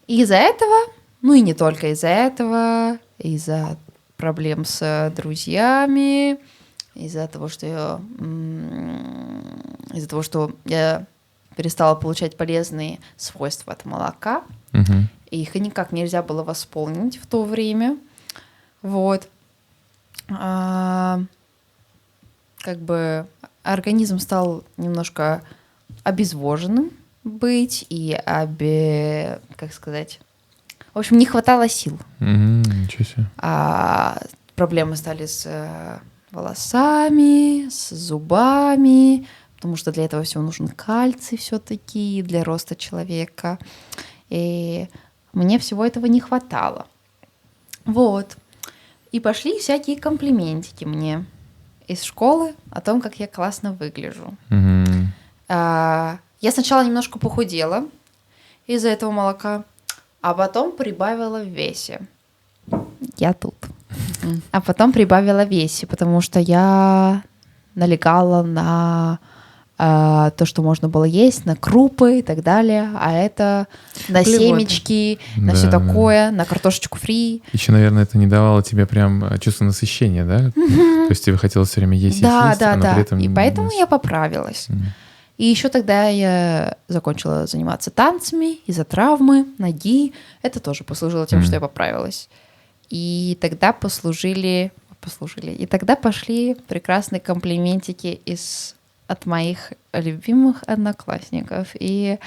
И из-за этого, ну и не только из-за этого, из-за проблем с друзьями, из-за того, что я перестала получать полезные свойства от молока, и их никак нельзя было восполнить в то время. Вот. Как бы организм стал немножко обезвоженным быть и как сказать, в общем, не хватало сил. Ничего себе. Проблемы стали с волосами, с зубами, потому что для этого всего нужен кальций все-таки для роста человека. И мне всего этого не хватало. Вот. И пошли всякие комплиментики мне из школы о том, как я классно выгляжу. Я сначала немножко похудела из-за этого молока, а потом прибавила в весе. Я тут. А потом прибавила в весе, потому что я налегала на то, что можно было есть, на крупы и так далее, а это на семечки, на все такое, на картошечку фри. Еще, наверное, это не давало тебе прям чувство насыщения, да? То есть тебе хотелось все время есть, да, а при этом... И поэтому я поправилась. И еще тогда я закончила заниматься танцами из-за травмы ноги. Это тоже послужило тем, что я поправилась. И тогда И тогда пошли прекрасные комплиментики от моих любимых одноклассников. И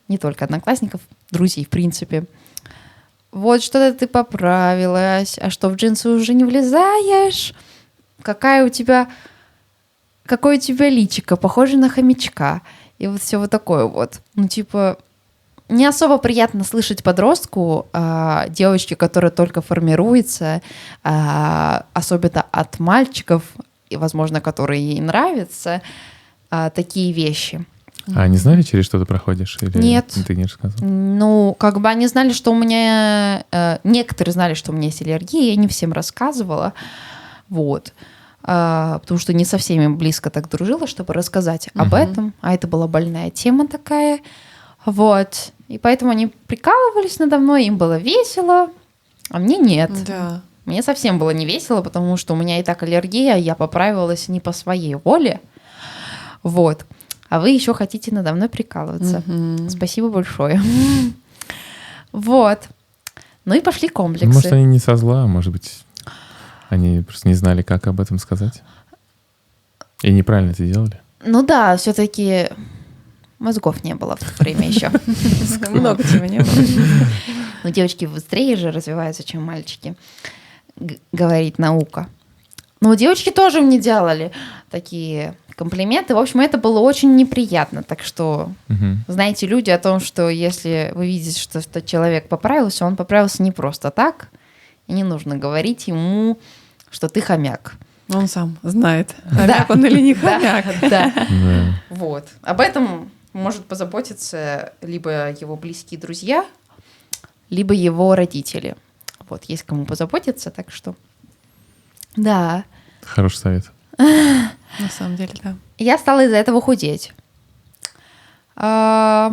не только одноклассников, друзей, в принципе. Вот что-то ты поправилась, а что в джинсы уже не влезаешь? Какое у тебя личико, похоже на хомячка. И вот все вот такое вот. Ну, типа, не особо приятно слышать подростку, девочке, которая только формируется, особенно от мальчиков, и, возможно, которые ей нравятся, такие вещи. А они знали, через что ты проходишь? Или Нет. Ты не рассказывал? Ну, как бы они знали, что у меня... Некоторые знали, что у меня есть аллергия, я не всем рассказывала. Вот. Потому что не со всеми близко так дружила, чтобы рассказать об этом. А это была больная тема такая. Вот. И поэтому они прикалывались надо мной, им было весело, а мне нет. Да. Мне совсем было не весело, потому что у меня и так аллергия, я поправилась не по своей воле. Вот. А вы еще хотите надо мной прикалываться. Спасибо большое. Вот. Ну и пошли комплексы. Может, они не со зла, может быть, они просто не знали, как об этом сказать. И неправильно это делали. Ну да, все-таки мозгов не было в то время еще. Много чего не было. Но девочки быстрее же развиваются, чем мальчики, говорит наука. Но девочки тоже мне делали такие комплименты. В общем, это было очень неприятно. Так что, знаете, люди о том, что если вы видите, что человек поправился, он поправился не просто так, и не нужно говорить ему, что ты хомяк. Он сам знает, хомяк он или не хомяк. Да. Вот. Об этом может позаботиться либо его близкие друзья, либо его родители. Вот, есть кому позаботиться, так что... Да. Хороший совет. На самом деле, да. Я стала из-за этого худеть. Я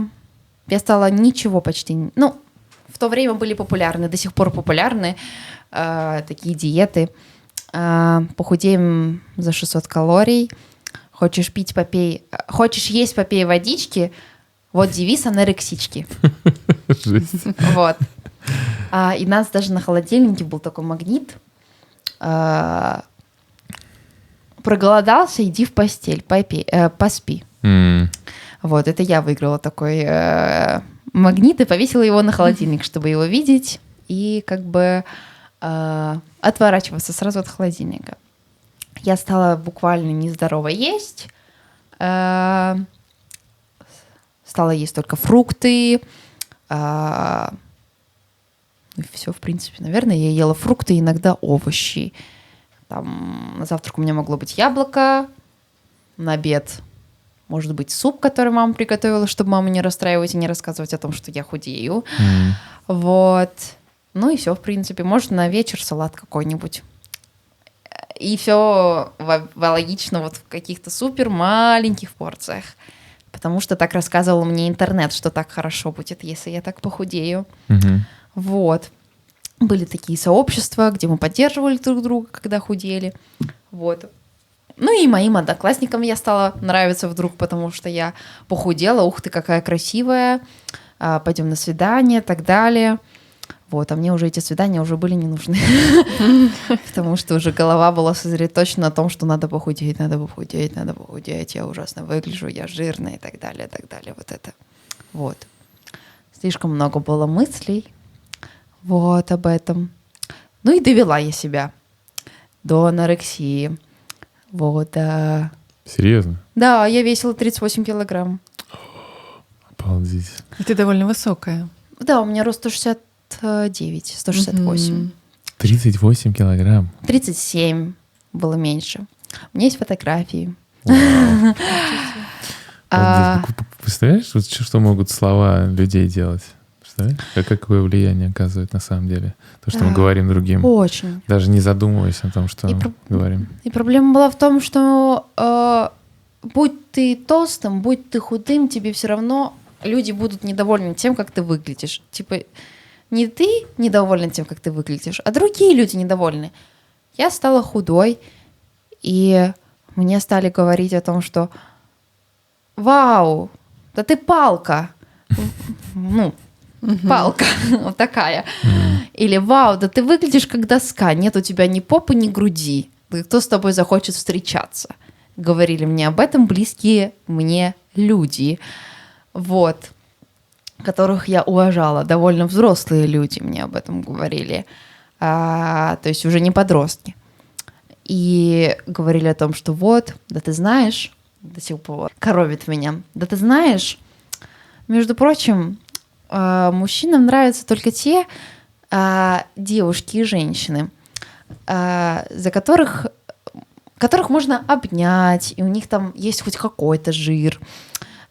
стала ничего почти... Ну, в то время были популярны, до сих пор популярны такие диеты. Похудеем за 600 калорий. Хочешь пить, попей... Хочешь есть, попей водички. Вот девиз анорексички. Жесть. Вот. И у нас даже на холодильнике был такой магнит. Проголодался, иди в постель, поспи. Вот, это я выиграла такой магнит и повесила его на холодильник, чтобы его видеть и как бы отворачиваться сразу от холодильника. Я стала буквально нездорово есть, стала есть только фрукты. И все, в принципе. Наверное, я ела фрукты, иногда овощи. Там, на завтрак у меня могло быть яблоко, на обед может быть суп, который мама приготовила, чтобы маму не расстраивать и не рассказывать о том, что я худею. Вот. Ну и все, в принципе. Может, на вечер салат какой-нибудь. И все логично вот в каких-то супер маленьких порциях. Потому что так рассказывал мне интернет, что так хорошо будет, если я так похудею. Вот. Были такие сообщества, где мы поддерживали друг друга, когда худели. Вот. Ну и моим одноклассникам я стала нравиться вдруг, потому что я похудела. Ух ты, какая красивая. Пойдем на свидание и так далее. Вот, а мне уже эти свидания уже были не нужны. Потому что уже голова была сосредоточена на том, что надо похудеть, надо похудеть, надо похудеть. Я ужасно выгляжу, я жирная и так далее, и так далее. Вот это. Вот. Слишком много было мыслей. Вот об этом. Ну и довела я себя до анорексии. Вот, да. Серьезно? Да, я весила 38 килограмм. Обалдеть. И ты довольно высокая. Да, у меня рост 169, 168. 38 килограмм. 37 было меньше. У меня есть фотографии. Представляешь, вот что могут слова людей делать? Представляешь? Какое влияние оказывает на самом деле то, что мы говорим другим. Очень. Даже не задумываясь о том, что говорим. И проблема была в том, что будь ты толстым, будь ты худым, тебе все равно люди будут недовольны тем, как ты выглядишь. Типа не ты недоволен тем, как ты выглядишь, а другие люди недовольны. Я стала худой, и мне стали говорить о том, что вау, да ты палка. Ну, палка вот такая. Или вау, да ты выглядишь как доска, нет у тебя ни попы, ни груди. Кто с тобой захочет встречаться? Говорили мне об этом близкие мне люди. Вот. Которых я уважала. Довольно взрослые люди мне об этом говорили. То есть уже не подростки. И говорили о том, что вот, да ты знаешь, до сих пор коробит меня, да ты знаешь, между прочим, мужчинам нравятся только те девушки и женщины, за которых можно обнять, и у них там есть хоть какой-то жир,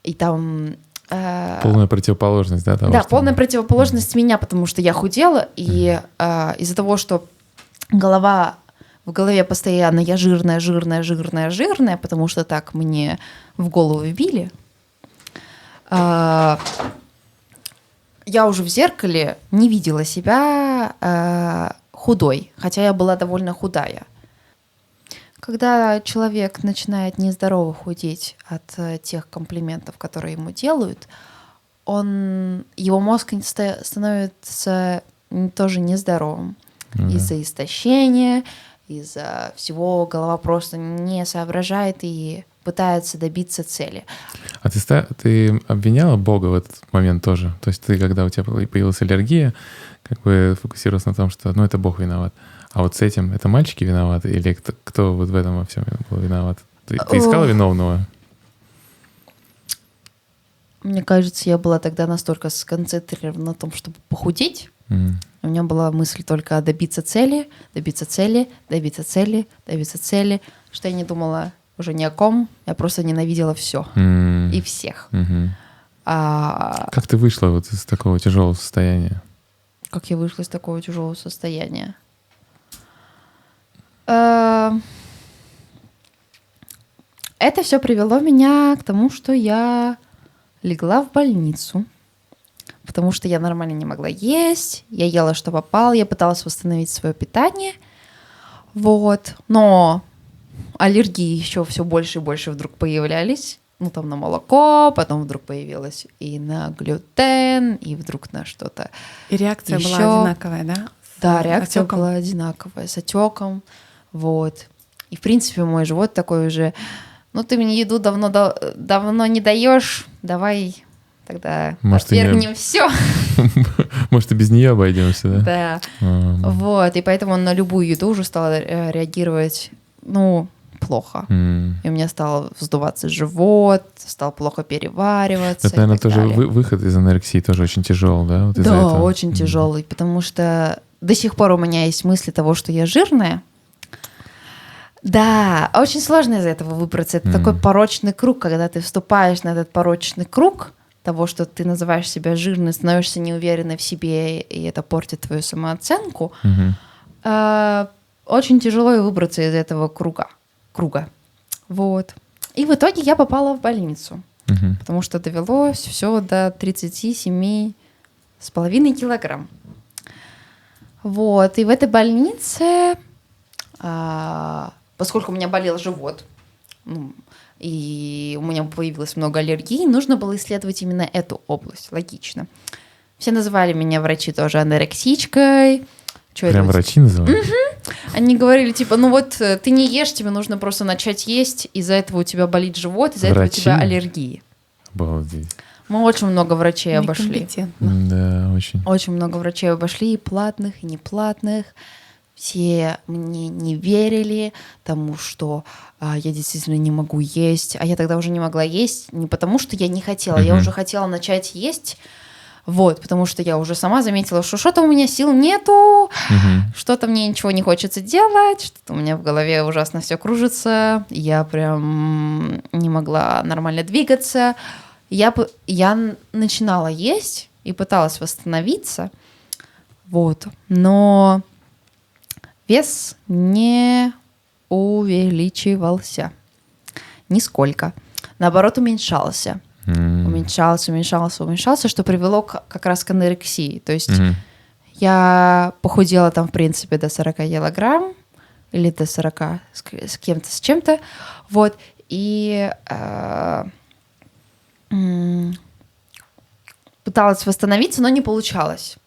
и там... Полная противоположность, да? Да, полная противоположность меня, потому что я худела, и из-за того, что в голове постоянно я жирная, жирная, жирная, жирная, потому что так мне в голову вбили, я уже в зеркале не видела себя худой, хотя я была довольно худая. Когда человек начинает нездорово худеть от тех комплиментов, которые ему делают, его мозг становится тоже нездоровым. Из-за истощения, из-за всего голова просто не соображает и пытается добиться цели. А ты обвиняла Бога в этот момент тоже? То есть ты, когда у тебя появилась аллергия, как бы фокусировалась на том, что это Бог виноват. А вот с этим это мальчики виноваты? Или кто вот в этом во всем был виноват? Ты искала виновного? Мне кажется, я была тогда настолько сконцентрирована на том, чтобы похудеть. У меня была мысль только добиться цели, добиться цели, добиться цели, добиться цели, что я не думала уже ни о ком, я просто ненавидела все и всех. Как ты вышла вот из такого тяжелого состояния? Как я вышла из такого тяжелого состояния? Это все привело меня к тому, что я легла в больницу, потому что я нормально не могла есть, я ела, что попало, я пыталась восстановить свое питание, вот, но аллергии еще все больше и больше вдруг появлялись, там на молоко, потом вдруг появилась и на глютен, и вдруг на что-то. И реакция еще была одинаковая, да? Да, реакция была одинаковая, с отеком, вот. И, в принципе, мой живот такой уже, ты мне еду давно не даешь, давай тогда отвергнем все. Может, и без нее обойдемся, да? Да. Вот, и поэтому он на любую еду уже стал реагировать, плохо. И у меня стал вздуваться живот, стал плохо перевариваться. Это, наверное, тоже далее. выход из анорексии тоже очень тяжелый, да? Вот из-за Да, этого. очень тяжелый, потому что до сих пор у меня есть мысли того, что я жирная. Да, очень сложно из этого выбраться. Это такой порочный круг, когда ты вступаешь на этот порочный круг того, что ты называешь себя жирной, становишься неуверенной в себе, и это портит твою самооценку. Очень тяжело и выбраться из этого круга. Вот. И в итоге я попала в больницу, потому что довелось все до 37,5 килограмм. Вот. И в этой больнице, поскольку у меня болел живот, и у меня появилось много аллергий, нужно было исследовать именно эту область. Логично. Все называли меня врачи тоже анорексичкой. Прям врачи называют? Они говорили, типа, ну вот ты не ешь, тебе нужно просто начать есть, из-за этого у тебя болит живот, из-за этого у тебя аллергии. Обалдеть. Мы очень много врачей обошли. Да, очень. Очень много врачей обошли, и платных, и неплатных. Все мне не верили тому, что я действительно не могу есть. А я тогда уже не могла есть не потому, что я не хотела. Я уже хотела начать есть, вот, потому что я уже сама заметила, что что-то у меня сил нету, что-то мне ничего не хочется делать, что-то у меня в голове ужасно все кружится. Я прям не могла нормально двигаться. Я начинала есть и пыталась восстановиться, вот, но вес не увеличивался нисколько, наоборот, уменьшался, что привело как раз к анорексии. То есть я похудела там, в принципе, до 40 килограмм или до 40 с чем-то, вот, и пыталась восстановиться, но не получалось.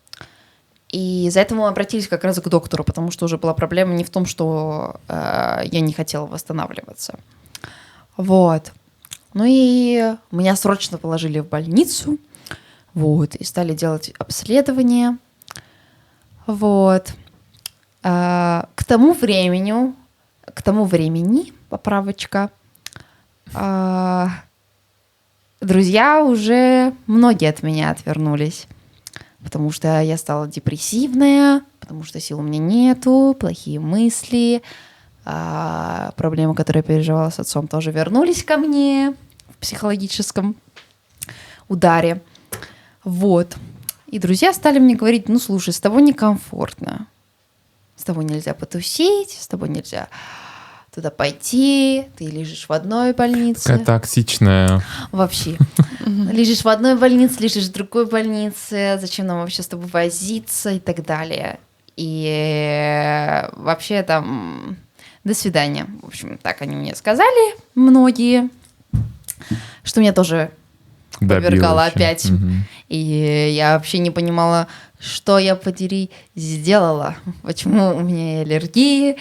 И из-за этого мы обратились как раз к доктору, потому что уже была проблема не в том, что я не хотела восстанавливаться. Вот. Ну и меня срочно положили в больницу, вот, и стали делать обследование. Вот. К тому времени, поправочка, друзья уже многие от меня отвернулись, потому что я стала депрессивная, потому что сил у меня нету, плохие мысли, проблемы, которые я переживала с отцом, тоже вернулись ко мне в психологическом ударе. Вот. И друзья стали мне говорить, ну, слушай, с тобой некомфортно, с тобой нельзя потусить, с тобой нельзя туда пойти, ты лежишь в одной больнице. Такая токсичная. Вообще. Лежишь в одной больнице, лежишь в другой больнице, зачем нам вообще с тобой возиться и так далее. И вообще там до свидания. В общем, так они мне сказали, многие, что меня тоже повергало опять. И я вообще не понимала, что я, подери, сделала, почему у меня аллергии,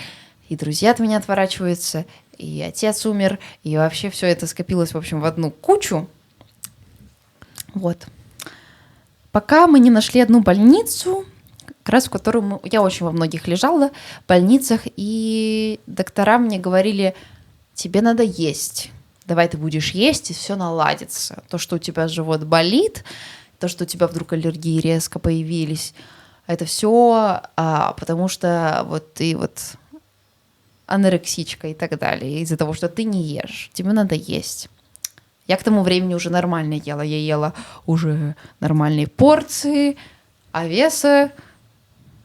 и друзья от меня отворачиваются, и отец умер, и вообще все это скопилось, в общем, в одну кучу. Вот. Пока мы не нашли одну больницу, как раз в которую я очень во многих лежала, в больницах, и доктора мне говорили, тебе надо есть. Давай ты будешь есть, и все наладится. То, что у тебя живот болит, то, что у тебя вдруг аллергии резко появились, это все потому что вот ты вот анорексичка и так далее, из-за того, что ты не ешь, тебе надо есть. Я к тому времени уже нормально ела, я ела уже нормальные порции, а веса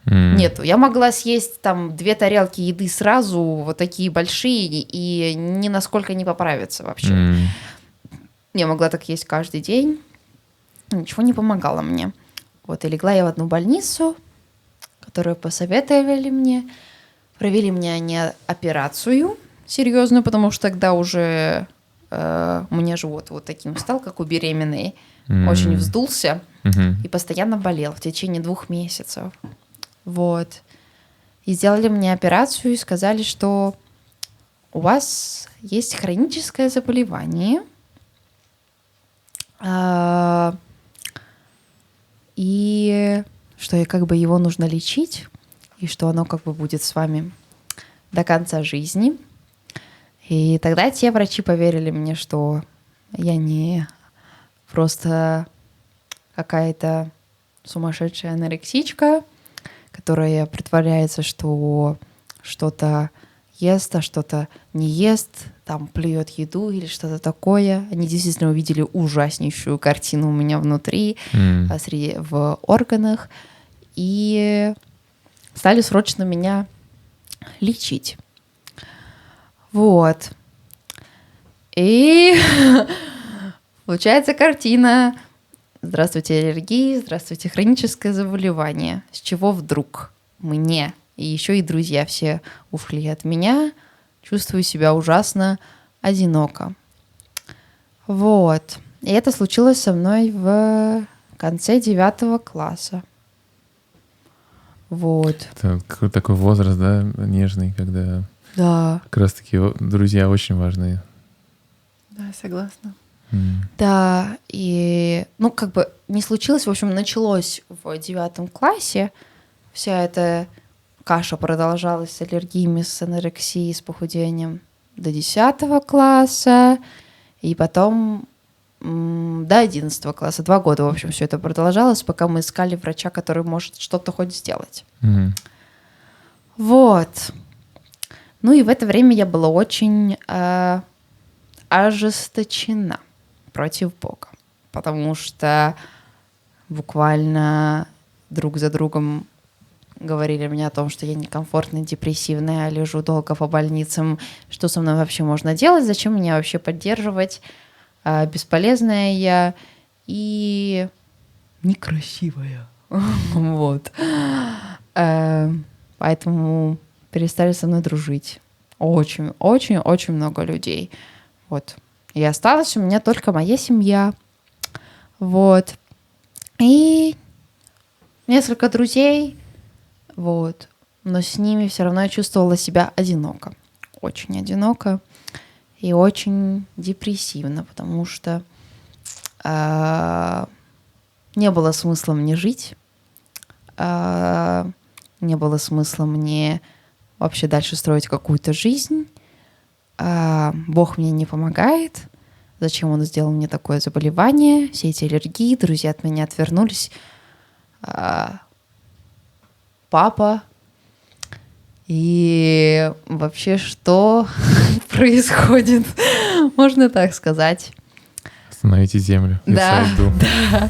нету. Я могла съесть там 2 тарелки еды сразу, вот такие большие, и ни насколько не поправиться вообще. Я могла так есть каждый день, ничего не помогало мне. Вот, и легла я в одну больницу, которую посоветовали мне. Провели мне они операцию серьезную, потому что тогда уже у меня живот вот таким стал, как у беременной. Очень вздулся и постоянно болел в течение 2 месяцев. Вот. И сделали мне операцию и сказали, что у вас есть хроническое заболевание. И что как бы его нужно лечить, и что оно как бы будет с вами до конца жизни. И тогда те врачи поверили мне, что я не просто какая-то сумасшедшая анорексичка, которая притворяется, что что-то ест, а что-то не ест, там плюет еду или что-то такое. Они действительно увидели ужаснейшую картину у меня внутри, в органах, и стали срочно меня лечить. Вот. И получается картина: здравствуйте, аллергия, здравствуйте, хроническое заболевание. С чего вдруг мне, и еще и друзья все ушли от меня, чувствую себя ужасно одиноко. Вот. И это случилось со мной в конце 9 класса. Вот. Это какой-то такой возраст, да, нежный, когда Да. как раз-таки друзья очень важны. Да, согласна. Да, и, не случилось, в общем, началось в 9 классе. Вся эта каша продолжалась с аллергиями, с анорексией, с похудением до 10 класса, и потом до 11 класса. 2 года, в общем, все это продолжалось, пока мы искали врача, который может что-то хоть сделать. Вот. Ну и в это время я была очень ожесточена против Бога, потому что буквально друг за другом говорили мне о том, что я некомфортная, депрессивная, лежу долго по больницам, что со мной вообще можно делать, зачем меня вообще поддерживать, бесполезная я и некрасивая. Вот. Поэтому перестали со мной дружить. Очень много людей. Вот. И осталась у меня только моя семья. Вот. И несколько друзей. Вот. Но с ними все равно я чувствовала себя одиноко. Очень одиноко. И очень депрессивно, потому что не было смысла мне жить. Не было смысла мне вообще дальше строить какую-то жизнь. Бог мне не помогает. Зачем он сделал мне такое заболевание? Все эти аллергии, друзья от меня отвернулись. Папа. И вообще, что происходит? Можно так сказать. Остановите землю. Да, Лиса, иду. да.